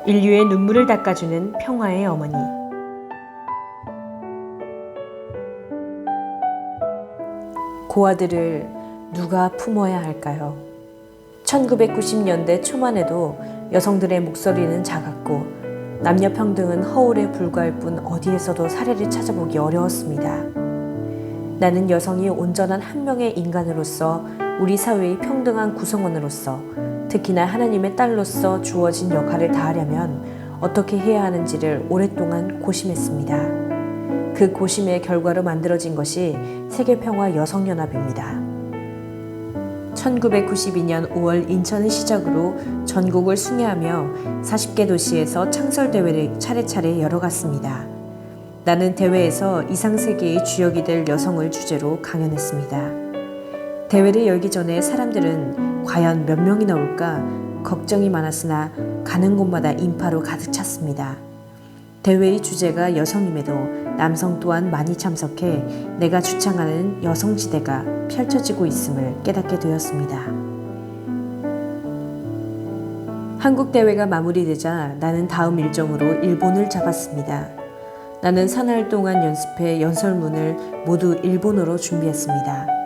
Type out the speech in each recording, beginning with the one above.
인류의 눈물을 닦아주는 평화의 어머니. 고아들을 누가 품어야 할까요? 1990년대 초만 해도 여성들의 목소리는 작았고 남녀평등은 허울에 불과할 뿐 어디에서도 사례를 찾아보기 어려웠습니다. 나는 여성이 온전한 한 명의 인간으로서 우리 사회의 평등한 구성원으로서 특히나 하나님의 딸로서 주어진 역할을 다하려면 어떻게 해야 하는지를 오랫동안 고심했습니다. 그 고심의 결과로 만들어진 것이 세계평화 여성연합입니다. 1992년 5월 인천을 시작으로 전국을 순회하며 40개 도시에서 창설대회를 차례차례 열어갔습니다. 나는 대회에서 이상세계의 주역이 될 여성을 주제로 강연했습니다. 대회를 열기 전에 사람들은 과연 몇 명이나 올까 걱정이 많았으나 가는 곳마다 인파로 가득 찼습니다. 대회의 주제가 여성임에도 남성 또한 많이 참석해 내가 주창하는 여성지대가 펼쳐지고 있음을 깨닫게 되었습니다. 한국 대회가 마무리되자 나는 다음 일정으로 일본을 잡았습니다. 나는 사나흘 동안 연습해 연설문을 모두 일본어로 준비했습니다.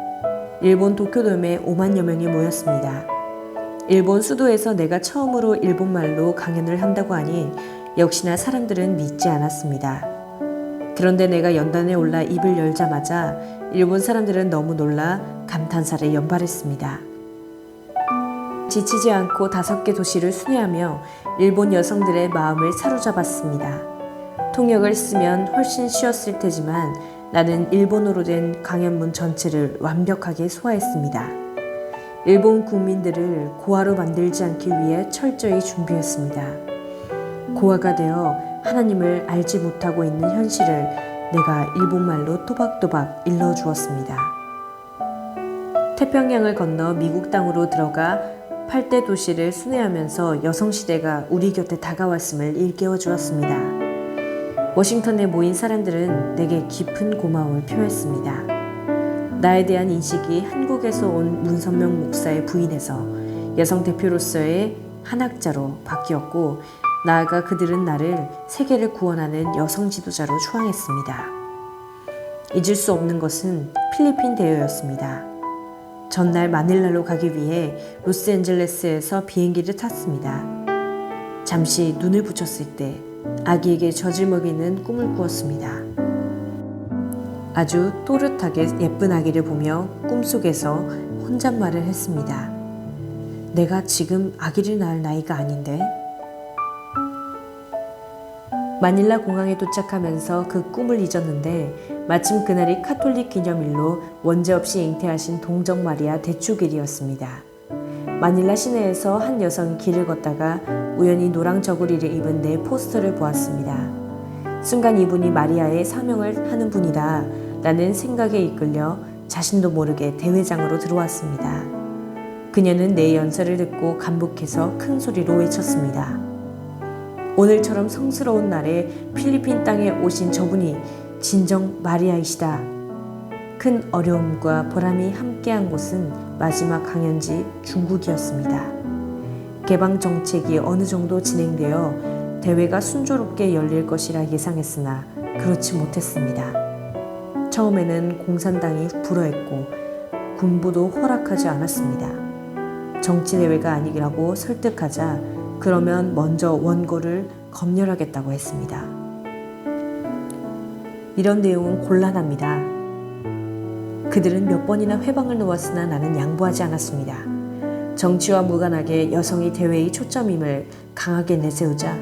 일본 도쿄돔에 5만여 명이 모였습니다. 일본 수도에서 내가 처음으로 일본말로 강연을 한다고 하니 역시나 사람들은 믿지 않았습니다. 그런데 내가 연단에 올라 입을 열자마자 일본 사람들은 너무 놀라 감탄사를 연발했습니다. 지치지 않고 5개 도시를 순회하며 일본 여성들의 마음을 사로잡았습니다. 통역을 쓰면 훨씬 쉬웠을 테지만 나는 일본어로 된 강연문 전체를 완벽하게 소화했습니다. 일본 국민들을 고아로 만들지 않기 위해 철저히 준비했습니다. 고아가 되어 하나님을 알지 못하고 있는 현실을 내가 일본말로 또박또박 일러주었습니다. 태평양을 건너 미국 땅으로 들어가 8대 도시를 순회하면서 여성시대가 우리 곁에 다가왔음을 일깨워 주었습니다. 워싱턴에 모인 사람들은 내게 깊은 고마움을 표했습니다. 나에 대한 인식이 한국에서 온 문선명 목사의 부인에서 여성 대표로서의 한학자로 바뀌었고 나아가 그들은 나를 세계를 구원하는 여성 지도자로 초항했습니다. 잊을 수 없는 것은 필리핀 대회였습니다. 전날 마닐라로 가기 위해 로스앤젤레스에서 비행기를 탔습니다. 잠시 눈을 붙였을 때 아기에게 젖을 먹이는 꿈을 꾸었습니다. 아주 또렷하게 예쁜 아기를 보며 꿈속에서 혼잣말을 했습니다. 내가 지금 아기를 낳을 나이가 아닌데? 마닐라 공항에 도착하면서 그 꿈을 잊었는데 마침 그날이 카톨릭 기념일로 원죄 없이 잉태하신 동정 마리아 대축일이었습니다. 마닐라 시내에서 한 여성이 길을 걷다가 우연히 노랑 저고리를 입은 내 포스터를 보았습니다. 순간 이분이 마리아의 사명을 하는 분이다. 라는 생각에 이끌려 자신도 모르게 대회장으로 들어왔습니다. 그녀는 내 연설을 듣고 감복해서 큰 소리로 외쳤습니다. 오늘처럼 성스러운 날에 필리핀 땅에 오신 저분이 진정 마리아이시다. 큰 어려움과 보람이 함께한 곳은 마지막 강연지 중국이었습니다. 개방 정책이 어느 정도 진행되어 대회가 순조롭게 열릴 것이라 예상했으나 그렇지 못했습니다. 처음에는 공산당이 불허했고 군부도 허락하지 않았습니다. 정치대회가 아니라고 설득하자 그러면 먼저 원고를 검열하겠다고 했습니다. 이런 내용은 곤란합니다. 그들은 몇 번이나 회방을 놓았으나 나는 양보하지 않았습니다. 정치와 무관하게 여성이 대회의 초점임을 강하게 내세우자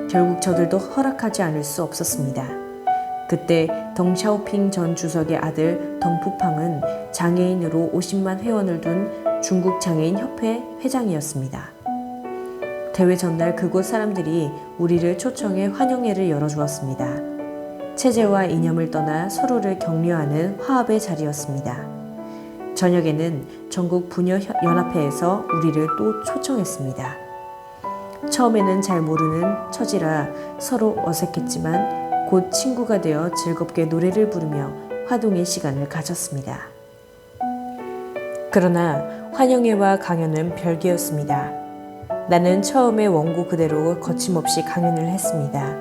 결국 저들도 허락하지 않을 수 없었습니다. 그때 덩샤오핑 전 주석의 아들 덩푸팡은 장애인으로 50만 회원을 둔 중국 장애인 협회 회장이었습니다. 대회 전날 그곳 사람들이 우리를 초청해 환영회를 열어주었습니다. 체제와 이념을 떠나 서로를 격려하는 화합의 자리였습니다. 저녁에는 전국 부녀연합회에서 우리를 또 초청했습니다. 처음에는 잘 모르는 처지라 서로 어색했지만 곧 친구가 되어 즐겁게 노래를 부르며 화동의 시간을 가졌습니다. 그러나 환영회와 강연은 별개였습니다. 나는 처음에 원고 그대로 거침없이 강연을 했습니다.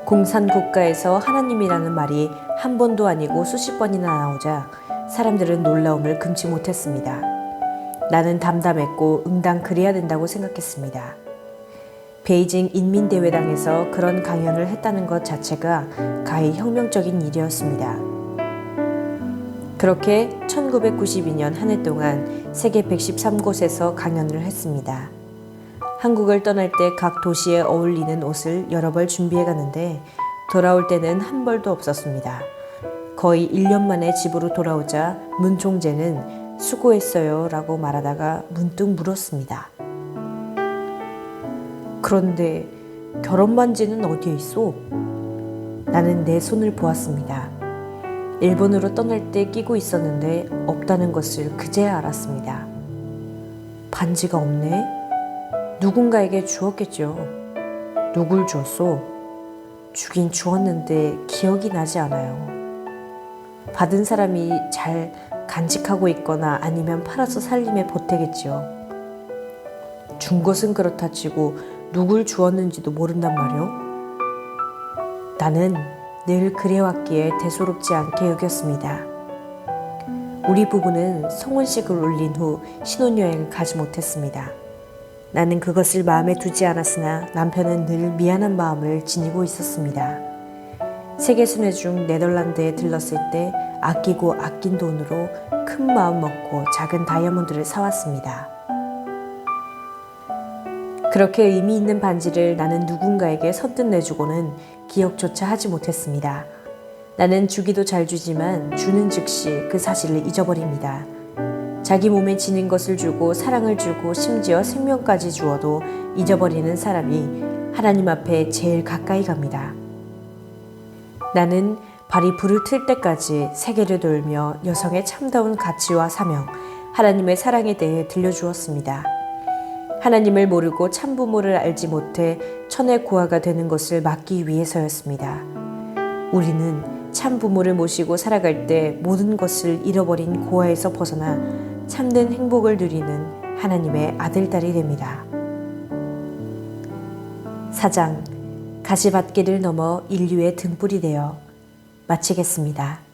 공산국가에서 하나님이라는 말이 한 번도 아니고 수십 번이나 나오자 사람들은 놀라움을 금치 못했습니다. 나는 담담했고 응당 그래야 된다고 생각했습니다. 베이징 인민대회당에서 그런 강연을 했다는 것 자체가 가히 혁명적인 일이었습니다. 그렇게 1992년 한 해 동안 세계 113곳에서 강연을 했습니다. 한국을 떠날 때 각 도시에 어울리는 옷을 여러 벌 준비해 가는데 돌아올 때는 한 벌도 없었습니다. 거의 1년 만에 집으로 돌아오자 문 총재는 수고했어요 라고 말하다가 문득 물었습니다. 그런데 결혼 반지는 어디에 있어? 나는 내 손을 보았습니다. 일본으로 떠날 때 끼고 있었는데 없다는 것을 그제야 알았습니다. 반지가 없네? 누군가에게 주었겠죠. 누굴 줬소? 주긴 주었는데 기억이 나지 않아요. 받은 사람이 잘 간직하고 있거나 아니면 팔아서 살림에 보태겠죠. 준 것은 그렇다 치고 누굴 주었는지도 모른단 말이오. 나는 늘 그래왔기에 대수롭지 않게 여겼습니다. 우리 부부는 성혼식을 올린 후 신혼여행을 가지 못했습니다. 나는 그것을 마음에 두지 않았으나 남편은 늘 미안한 마음을 지니고 있었습니다. 세계 순회 중 네덜란드에 들렀을 때 아끼고 아낀 돈으로 큰 마음 먹고 작은 다이아몬드를 사왔습니다. 그렇게 의미 있는 반지를 나는 누군가에게 선뜻 내주고는 기억조차 하지 못했습니다. 나는 주기도 잘 주지만 주는 즉시 그 사실을 잊어버립니다. 자기 몸에 지닌 것을 주고 사랑을 주고 심지어 생명까지 주어도 잊어버리는 사람이 하나님 앞에 제일 가까이 갑니다. 나는 발이 불을 틀 때까지 세계를 돌며 여성의 참다운 가치와 사명, 하나님의 사랑에 대해 들려주었습니다. 하나님을 모르고 참부모를 알지 못해 천의 고아가 되는 것을 막기 위해서였습니다. 우리는 참부모를 모시고 살아갈 때 모든 것을 잃어버린 고아에서 벗어나 참된 행복을 누리는 하나님의 아들, 딸이 됩니다. 4장 가시밭길을 넘어 인류의 등불이 되어 마치겠습니다.